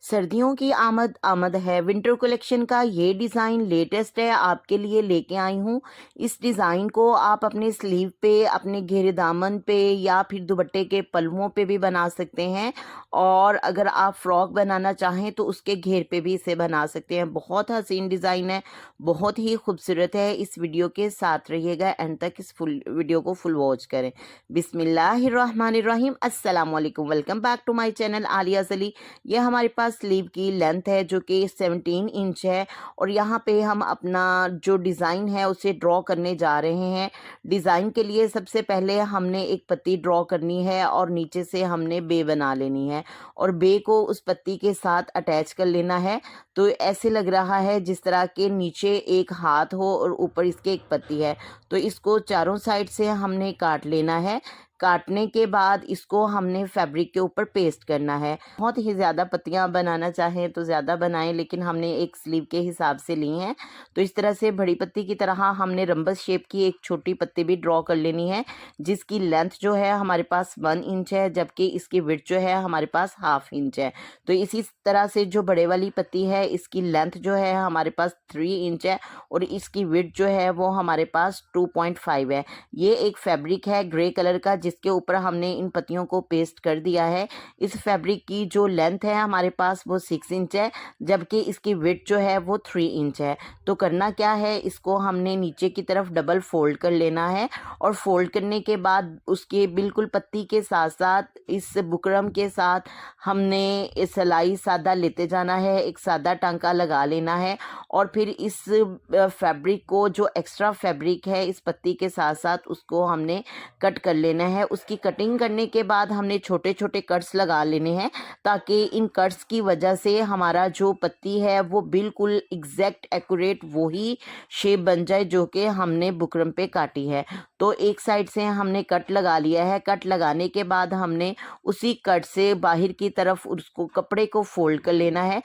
सर्दियों की आमद आमद है। विंटर कलेक्शन का ये डिज़ाइन लेटेस्ट है, आपके लिए लेके आई हूँ। इस डिज़ाइन को आप अपने स्लीव पे, अपने घेरे दामन पे या फिर दुपट्टे के पल्लुओं पे भी बना सकते हैं। और अगर आप फ्रॉक बनाना चाहें तो उसके घेर पे भी इसे बना सकते हैं। बहुत हसीन डिज़ाइन है, बहुत ही खूबसूरत है। इस वीडियो के साथ रहिएगा, एंड तक इस फुल वीडियो को फुल वॉच करें। बिस्मिल्लाहिर्रहमानिर्रहीम, अस्सलाम वालेकुम। Welcome back to my channel Aliyaz Ali. ये हमारे पास स्लीव की लेंथ है जो कि 17 इंच है, और यहाँ पे हम अपना जो डिज़ाइन है उसे ड्रॉ करने जा रहे हैं। डिज़ाइन के लिए सबसे पहले हमने एक पत्ती ड्रॉ करनी है और नीचे से हमने बे बना लेनी है, और बे को उस पत्ती के साथ अटैच कर लेना है। तो ऐसे लग रहा है जिस तरह के नीचे एक हाथ हो और ऊपर इसके एक पत्ती है। तो इसको चारों साइड से हमने काट लेना है। काटने के बाद इसको हमने फैब्रिक के ऊपर पेस्ट करना है। बहुत ही ज़्यादा पत्तियां बनाना चाहें तो ज़्यादा बनाएं, लेकिन हमने एक स्लीव के हिसाब से ली हैं। तो इस तरह से बड़ी पत्ती की तरह हमने रंबस शेप की एक छोटी पत्ती भी ड्रॉ कर लेनी है, जिसकी लेंथ जो है हमारे पास 1 इंच है, जबकि इसकी विड्थ जो है हमारे पास 1/2 इंच है। तो इसी तरह से जो बड़े वाली पत्ती है, इसकी लेंथ जो है हमारे पास 3 इंच है, और इसकी विड्थ जो है वो हमारे पास 2.5 है। ये एक फैब्रिक है ग्रे कलर का, जिसके ऊपर हमने इन पत्तियों को पेस्ट कर दिया है। इस फैब्रिक की जो लेंथ है हमारे पास वो 6 इंच है, जबकि इसकी विड्थ जो है वो 3 इंच है। तो करना क्या है, इसको हमने नीचे की तरफ डबल फोल्ड कर लेना है, और फोल्ड करने के बाद उसके बिल्कुल पत्ती के साथ साथ इस बुकरम के साथ हमने इस सिलाई सादा लेते जाना है। एक सादा टांका लगा लेना है, और फिर इस फैब्रिक को, जो एक्स्ट्रा फैब्रिक है इस पत्ती के साथ साथ, उसको हमने कट कर लेना है। उसकी कटिंग करने के बाद हमने छोटे छोटे कट्स लगा लेने हैं, ताकि इन कट्स की वजह से हमारा जो पत्ती है वो बिल्कुल एग्जैक्ट एक्यूरेट वही शेप बन जाए जो कि हमने बुकरम पे काटी है। तो एक साइड से हमने कट लगा लिया है। कट लगाने के बाद हमने उसी कट से बाहर की तरफ उसको कपड़े को फोल्ड कर लेना है,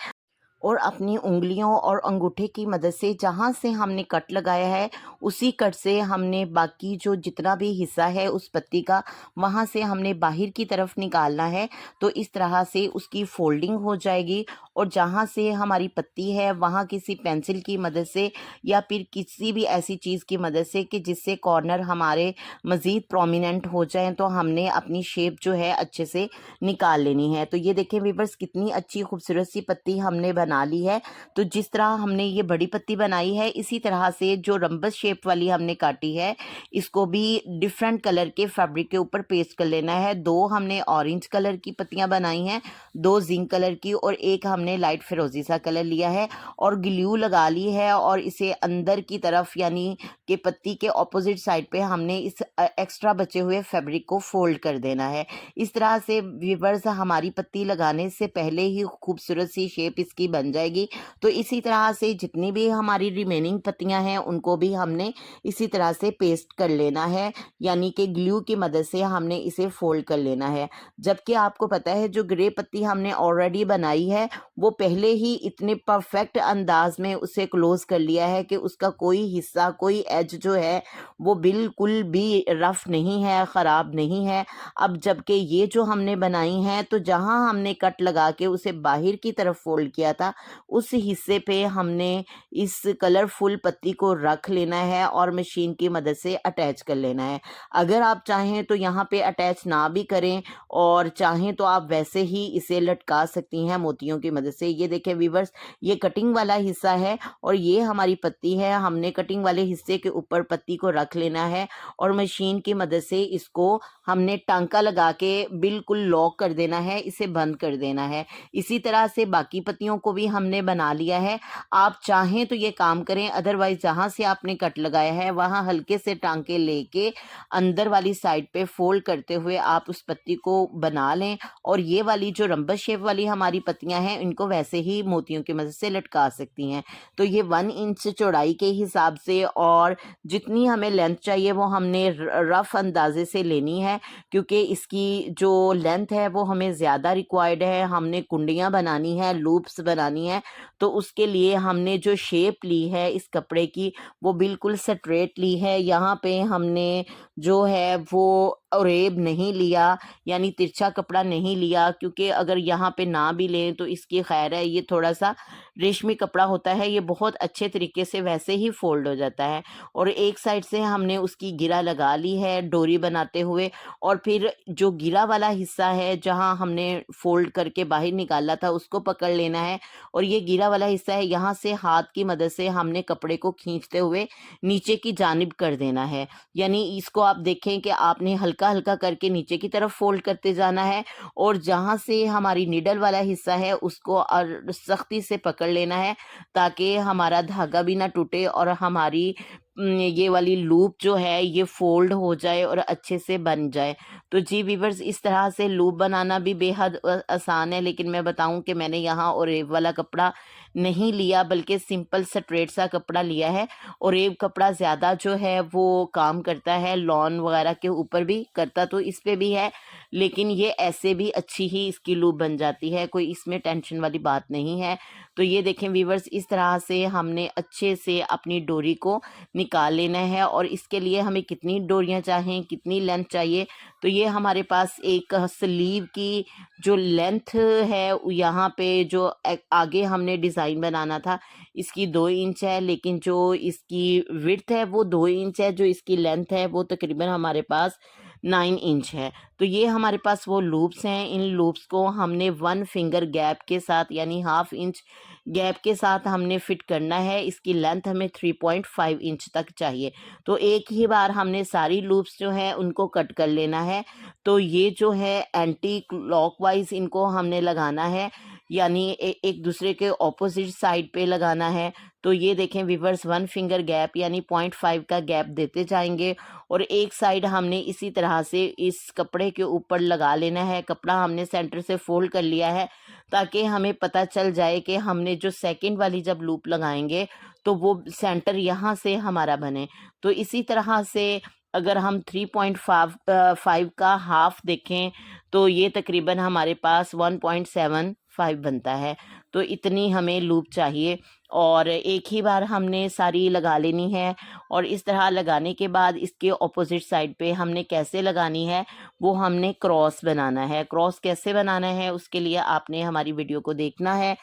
और अपनी उंगलियों और अंगूठे की मदद से जहाँ से हमने कट लगाया है उसी कट से हमने बाकी जो जितना भी हिस्सा है उस पत्ती का, वहाँ से हमने बाहर की तरफ निकालना है। तो इस तरह से उसकी फोल्डिंग हो जाएगी, और जहाँ से हमारी पत्ती है वहाँ किसी पेंसिल की मदद से या फिर किसी भी ऐसी चीज़ की मदद से कि जिससे कॉर्नर हमारे मज़ीद प्रोमिनेंट हो जाए, तो हमने अपनी शेप जो है अच्छे से निकाल लेनी है। तो ये देखें वीवर्स, कितनी अच्छी खूबसूरत सी पत्ती हमने बना ली है। तो जिस तरह हमने ये बड़ी पत्ती बनाई है, इसी तरह से जो रंबस शेप वाली हमने काटी है, इसको भी डिफरेंट कलर के फैब्रिक के ऊपर पेस्ट कर लेना है। 2 हमने ऑरेंज कलर की पत्तियां बनाई हैं, 2 जिंक कलर की, और एक हमने लाइट फिरोजी सा कलर लिया है, और ग्लू लगा ली है। और इसे अंदर की तरफ यानी कि पत्ती के ऑपोजिट साइड पे हमने इस एक्स्ट्रा बचे हुए फैब्रिक को फोल्ड कर देना है। इस तरह से व्यूअर्स, हमारी पत्ती लगाने से पहले ही खूबसूरत सी शेप इसकी बन जाएगी। तो इसी तरह से जितनी भी हमारी रिमेनिंग पत्तियां हैं उनको भी हमने इसी तरह से पेस्ट कर लेना है, यानी कि ग्लू की मदद से हमने इसे फोल्ड कर लेना है। जबकि आपको पता है जो ग्रे पत्ती हमने ऑलरेडी बनाई है वो पहले ही इतने परफेक्ट अंदाज में उसे क्लोज कर लिया है कि उसका कोई हिस्सा, कोई एज जो है वो बिल्कुल भी रफ नहीं है, ख़राब नहीं है। अब जबकि ये जो हमने बनाई हैं, तो जहाँ हमने कट लगा के उसे बाहर की तरफ फोल्ड किया था, उस हिस्से पे हमने इस कलरफुल पत्ती को रख लेना है और मशीन की मदद से अटैच कर लेना है। अगर आप चाहें तो यहाँ पे अटैच ना भी करें, और चाहें तो आप वैसे ही इसे लटका सकती हैं मोतियों की मदद से। ये देखें व्यूअर्स, ये कटिंग वाला हिस्सा है और ये हमारी पत्ती है। हमने कटिंग वाले हिस्से के ऊपर पत्ती को रख लेना है, और मशीन की मदद से इसको हमने टांका लगा के बिल्कुल लॉक कर देना है, इसे बंद कर देना है। इसी तरह से बाकी पत्तियों को भी हमने बना लिया है। आप चाहें तो ये काम करें, अदरवाइज जहाँ से आपने कट लगाया है वहाँ हल्के से टांके लेके अंदर वाली साइड पे फोल्ड करते हुए आप उस पत्ती को बना लें, और ये वाली जो रंबस शेप वाली हमारी पत्तियां हैं इनको वैसे ही मोतियों की मदद से लटका सकती हैं। तो ये 1 इंच चौड़ाई के हिसाब से, और जितनी हमें लेंथ चाहिए वो हमने रफ अंदाजे से लेनी है, क्योंकि इसकी जो लेंथ है वो हमें ज़्यादा रिक्वायर्ड है। हमने कुंडियाँ बनानी है, लूप्स बनानी है, तो उसके लिए हमने जो शेप ली है इस कपड़े की वो बिल्कुल स्ट्रेट ली है। यहाँ पे हमने जो है वो ओरेब नहीं लिया, यानी तिरछा कपड़ा नहीं लिया, क्योंकि अगर यहाँ पे ना भी लें तो इसके खैर है, ये थोड़ा सा रेशमी कपड़ा होता है, ये बहुत अच्छे तरीके से वैसे ही फोल्ड हो जाता है। और एक साइड से हमने उसकी गिरा लगा ली है डोरी बनाते हुए, और फिर जो गिरा वाला हिस्सा है जहाँ हमने फोल्ड करके बाहर निकाला था उसको पकड़ लेना है, और ये गिरा वाला हिस्सा है यहाँ से हाथ की मदद से हमने कपड़े को खींचते हुए नीचे की जानिब कर देना है। यानी इसको आप देखें कि आपने हल्का हल्का करके नीचे की तरफ फोल्ड करते जाना है, और जहाँ से हमारी निडल वाला हिस्सा है उसको और सख्ती से पकड़ लेना है ताकि हमारा धागा भी ना टूटे और हमारी ये वाली लूप जो है ये फोल्ड हो जाए और अच्छे से बन जाए। तो जी वीवर्स, इस तरह से लूप बनाना भी बेहद आसान है, लेकिन मैं बताऊं कि मैंने यहाँ ओरेब वाला कपड़ा नहीं लिया बल्कि सिंपल स्ट्रेट सा कपड़ा लिया है। ओरेब कपड़ा ज़्यादा जो है वो काम करता है, लॉन वगैरह के ऊपर भी करता तो इस पे भी है, लेकिन ये ऐसे भी अच्छी ही इसकी लूप बन जाती है, कोई इसमें टेंशन वाली बात नहीं है। तो ये देखें वीवर्स, इस तरह से हमने अच्छे से अपनी डोरी को निकाल लेना है। और इसके लिए हमें कितनी डोरियां चाहें, कितनी लेंथ चाहिए, तो ये हमारे पास एक स्लीव की जो लेंथ है यहाँ पे जो आगे हमने डिज़ाइन बनाना था इसकी 2 इंच है, लेकिन जो इसकी विड्थ है वो 2 इंच है, जो इसकी लेंथ है वो तकरीबन हमारे पास 9 इंच है। तो ये हमारे पास वो लूप्स हैं, इन लूप्स को हमने 1 फिंगर गैप के साथ यानी हाफ इंच गैप के साथ हमने फिट करना है। इसकी लेंथ हमें 3.5 इंच तक चाहिए। तो एक ही बार हमने सारी लूप्स जो है उनको कट कर लेना है। तो ये जो है एंटी क्लॉकवाइज इनको हमने लगाना है, यानी एक दूसरे के ऑपोजिट साइड पे लगाना है। तो ये देखें वीवर्स, 1 फिंगर गैप यानी 0.5 का गैप देते जाएंगे, और एक साइड हमने इसी तरह से इस कपड़े के ऊपर लगा लेना है। कपड़ा हमने सेंटर से फोल्ड कर लिया है ताकि हमें पता चल जाए कि हमने जो सेकंड वाली जब लूप लगाएंगे तो वो सेंटर यहाँ से हमारा बने। तो इसी तरह से अगर हम 3.5 का हाफ देखें तो ये तकरीबन हमारे पास 1.75 बनता है। तो इतनी हमें लूप चाहिए, और एक ही बार हमने सारी लगा लेनी है। और इस तरह लगाने के बाद इसके ऑपोजिट साइड पे हमने कैसे लगानी है वो हमने क्रॉस बनाना है। क्रॉस कैसे बनाना है उसके लिए आपने हमारी वीडियो को देखना है।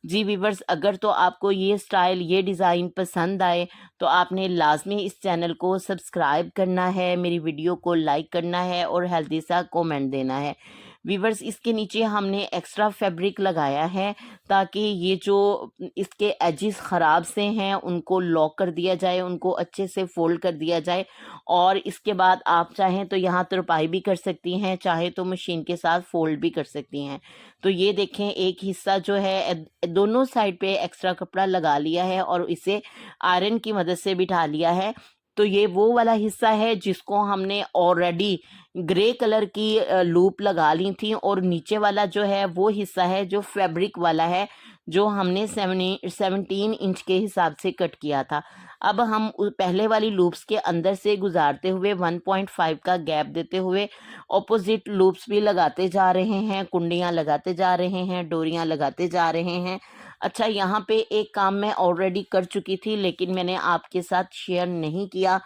जी वीवर्स, अगर तो आपको ये स्टाइल, ये डिज़ाइन पसंद आए तो आपने लाजमी इस चैनल को सब्सक्राइब करना है, मेरी वीडियो को लाइक करना है और हेल्दी सा कमेंट देना है। वीवर्स, इसके नीचे हमने एक्स्ट्रा फैब्रिक लगाया है ताकि ये जो इसके एजेस ख़राब से हैं उनको लॉक कर दिया जाए, उनको अच्छे से फोल्ड कर दिया जाए। और इसके बाद आप चाहें तो यहाँ तुरपाई भी कर सकती हैं, चाहे तो मशीन के साथ फोल्ड भी कर सकती हैं। तो ये देखें, एक हिस्सा जो है दोनों साइड पे एक्स्ट्रा कपड़ा लगा लिया है और इसे आयरन की मदद से बिठा लिया है। तो ये वो वाला हिस्सा है जिसको हमने ऑलरेडी ग्रे कलर की लूप लगा ली थी, और नीचे वाला जो है वो हिस्सा है जो फैब्रिक वाला है, जो हमने 17 इंच के हिसाब से कट किया था। अब हम पहले वाली लूप्स के अंदर से गुजारते हुए 1.5 का गैप देते हुए ऑपोजिट लूप्स भी लगाते जा रहे हैं, कुंडियाँ लगाते जा रहे हैं, डोरियाँ लगाते जा रहे हैं। अच्छा, यहाँ पे एक काम मैं ऑलरेडी कर चुकी थी लेकिन मैंने आपके साथ शेयर नहीं किया।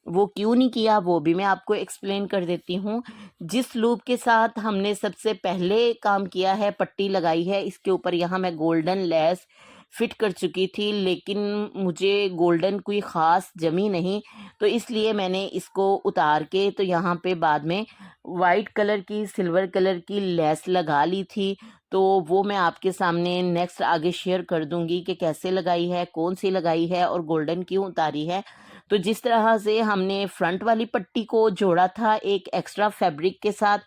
वो क्यों नहीं किया वो भी मैं आपको एक्सप्लेन कर देती हूँ। जिस लूप के साथ हमने सबसे पहले काम किया है, पट्टी लगाई है, इसके ऊपर यहाँ मैं गोल्डन लेस फिट कर चुकी थी, लेकिन मुझे गोल्डन कोई ख़ास जमी नहीं, तो इसलिए मैंने इसको उतार के तो यहाँ पे बाद में वाइट कलर की, सिल्वर कलर की लेस लगा ली थी। तो वो मैं आपके सामने नेक्स्ट आगे शेयर कर दूंगी कि कैसे लगाई है, कौन सी लगाई है और गोल्डन क्यों उतारी है। तो जिस तरह से हमने फ्रंट वाली पट्टी को जोड़ा था एक एक्स्ट्रा फैब्रिक के साथ,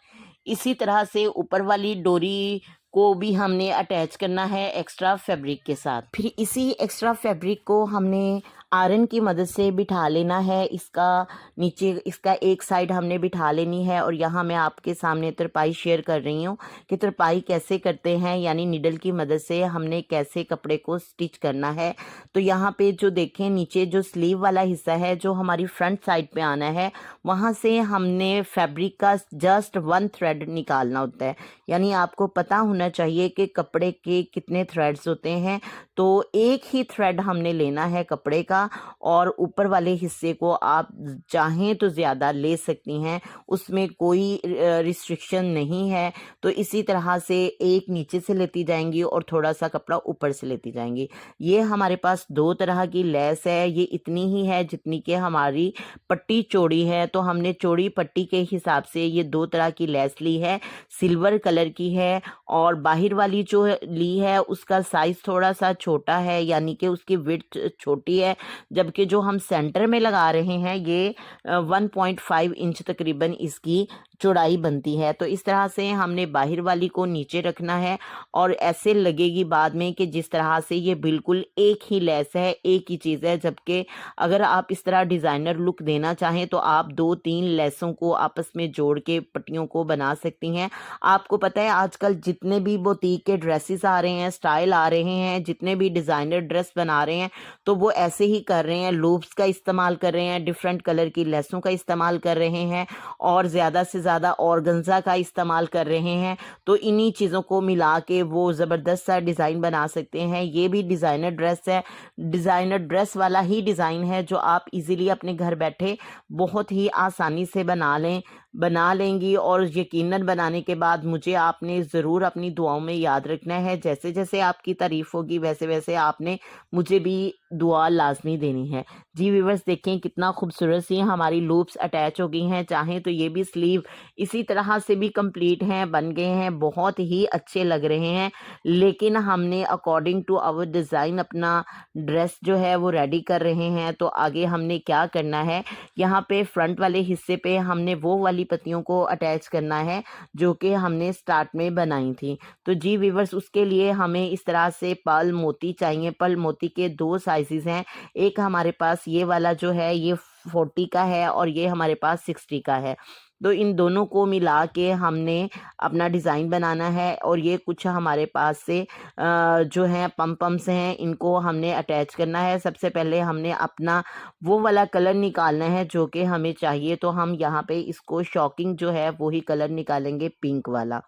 इसी तरह से ऊपर वाली डोरी को भी हमने अटैच करना है एक्स्ट्रा फैब्रिक के साथ। फिर इसी एक्स्ट्रा फैब्रिक को हमने आयरन की मदद से बिठा लेना है। इसका नीचे इसका एक साइड हमने बिठा लेनी है, और यहाँ मैं आपके सामने तुरपाई शेयर कर रही हूँ कि तुरपाई कैसे करते हैं, यानी निडल की मदद से हमने कैसे कपड़े को स्टिच करना है। तो यहाँ पे जो देखें, नीचे जो स्लीव वाला हिस्सा है जो हमारी फ्रंट साइड पे आना है, वहाँ से हमने फैब्रिक का जस्ट 1 थ्रेड निकालना होता है। यानी आपको पता होना चाहिए कि कपड़े के कितने थ्रेड्स होते हैं। तो एक ही थ्रेड हमने लेना है कपड़े का, लगेगा और ऊपर वाले हिस्से को आप चाहें तो ज़्यादा ले सकती हैं, उसमें कोई रिस्ट्रिक्शन नहीं है। तो इसी तरह से एक नीचे से लेती जाएंगी और थोड़ा सा कपड़ा ऊपर से लेती जाएंगी। ये हमारे पास 2 तरह की लेस है, ये इतनी ही है जितनी कि हमारी पट्टी चौड़ी है, तो हमने चौड़ी पट्टी के हिसाब से ये 2 तरह की लेस ली है, सिल्वर कलर की है और बाहर वाली जो ली है उसका साइज़ थोड़ा सा छोटा है, यानी कि उसकी विड्थ छोटी है, जबकि जो हम सेंटर में लगा रहे हैं ये 1.5 इंच तकरीबन इसकी चौड़ाई बनती है। तो इस तरह से हमने बाहर वाली को नीचे रखना है और ऐसे लगेगी बाद में कि जिस तरह से ये बिल्कुल एक ही लेस है, एक ही चीज़ है। जबकि अगर आप इस तरह डिज़ाइनर लुक देना चाहें तो आप 2-3 लेसों को आपस में जोड़ के पट्टियों को बना सकती हैं। आपको पता है आजकल जितने भी बुटीक के ड्रेसेस आ रहे हैं, स्टाइल आ रहे हैं, जितने भी डिज़ाइनर ड्रेस बना रहे हैं तो वो ऐसे ही कर रहे हैं, लूप्स का इस्तेमाल कर रहे हैं, डिफरेंट कलर की लेसों का इस्तेमाल कर रहे हैं और ज़्यादा से ज़्यादा ऑर्गेन्जा का इस्तेमाल कर रहे हैं। तो इन्हीं चीज़ों को मिला के वो ज़बरदस्त सा डिज़ाइन बना सकते हैं। ये भी डिज़ाइनर ड्रेस है, डिज़ाइनर ड्रेस वाला ही डिज़ाइन है जो आप इजीली अपने घर बैठे बहुत ही आसानी से बना लेंगी और यकीनन बनाने के बाद मुझे आपने ज़रूर अपनी दुआओं में याद रखना है। जैसे जैसे आपकी तारीफ़ होगी वैसे वैसे आपने मुझे भी दुआ लाजमी देनी है। जी व्यूअर्स, देखें कितना खूबसूरत सी हमारी लूप्स अटैच हो गई हैं। चाहें तो ये भी स्लीव इसी तरह से भी कंप्लीट हैं, बन गए हैं, बहुत ही अच्छे लग रहे हैं। लेकिन हमने अकॉर्डिंग टू आवर डिज़ाइन अपना ड्रेस जो है वो रेडी कर रहे हैं। तो आगे हमने क्या करना है, यहाँ पे फ्रंट वाले हिस्से पे हमने वो वाली पत्तियों को अटैच करना है जो कि हमने स्टार्ट में बनाई थी। तो जी व्यूअर्स, उसके लिए हमें इस तरह से पर्ल मोती चाहिए। पर्ल मोती के 2 साइजेस हैं, एक हमारे पास ये वाला जो है ये 40 का है और ये हमारे पास 60 का है। तो इन दोनों को मिला के हमने अपना डिज़ाइन बनाना है और ये कुछ हमारे पास से जो हैं पम्स हैं, इनको हमने अटैच करना है। सबसे पहले हमने अपना वो वाला कलर निकालना है जो कि हमें चाहिए। तो हम यहाँ पे इसको शॉकिंग जो है वही कलर निकालेंगे, पिंक वाला।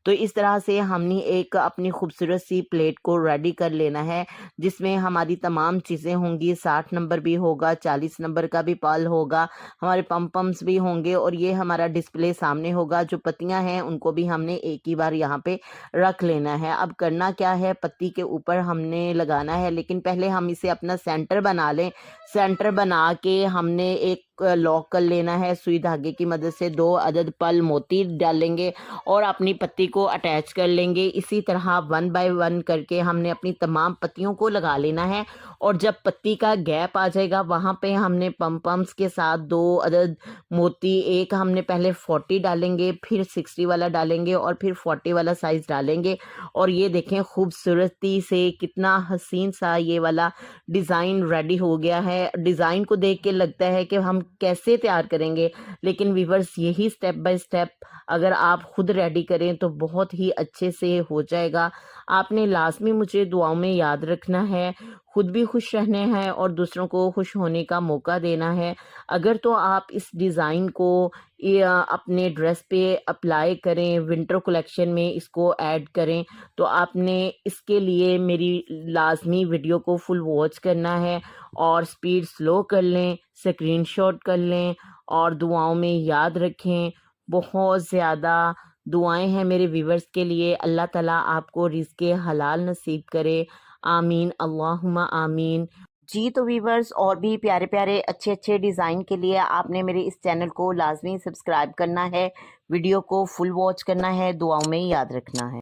तो इस तरह से हमने एक अपनी खूबसूरत सी प्लेट को रेडी कर लेना है जिसमें हमारी तमाम चीज़ें होंगी। 60 नंबर भी होगा, 40 नंबर का भी पर्ल होगा, हमारे पम्स भी होंगे और ये हमारा डिस्प्ले सामने होगा। जो पत्तियां हैं उनको भी हमने एक ही बार यहाँ पे रख लेना है। अब करना क्या है, पत्ती के ऊपर हमने लगाना है, लेकिन पहले हम इसे अपना सेंटर बना लें। सेंटर बना के हमने एक लॉक कर लेना है, सुई धागे की मदद से 2 अदद पर्ल मोती डालेंगे और अपनी पत्ती को अटैच कर लेंगे। इसी तरह 1 बाय 1 करके हमने अपनी तमाम पत्तियों को लगा लेना है और जब पत्ती का गैप आ जाएगा वहाँ पे हमने पम्स के साथ 2 अदद मोती, एक हमने पहले 40 डालेंगे, फिर 60 वाला डालेंगे और फिर 40 वाला साइज़ डालेंगे। और ये देखें खूबसूरती से कितना हसीन सा ये वाला डिज़ाइन रेडी हो गया है। डिज़ाइन को देख के लगता है कि हम कैसे तैयार करेंगे, लेकिन व्यूअर्स यही स्टेप बाय स्टेप अगर आप खुद रेडी करें तो बहुत ही अच्छे से हो जाएगा। आपने लाजमी मुझे दुआओं में याद रखना है, खुद भी खुश रहने हैं और दूसरों को खुश होने का मौका देना है। अगर तो आप इस डिज़ाइन को अपने ड्रेस पे अप्लाई करें, विंटर कलेक्शन में इसको ऐड करें, तो आपने इसके लिए मेरी लाजमी वीडियो को फुल वॉच करना है और स्पीड स्लो कर लें, स्क्रीनशॉट कर लें और दुआओं में याद रखें। बहुत ज़्यादा दुआएं हैं मेरे व्यूवर्स के लिए। अल्लाह ताला आपको रिज़्क़े हलाल नसीब करे। आमीन, अल्लाहुम्मा आमीन। जी तो व्यूवर्स, और भी प्यारे प्यारे अच्छे अच्छे डिज़ाइन के लिए आपने मेरे इस चैनल को लाजमी सब्सक्राइब करना है, वीडियो को फुल वॉच करना है, दुआओं में याद रखना है।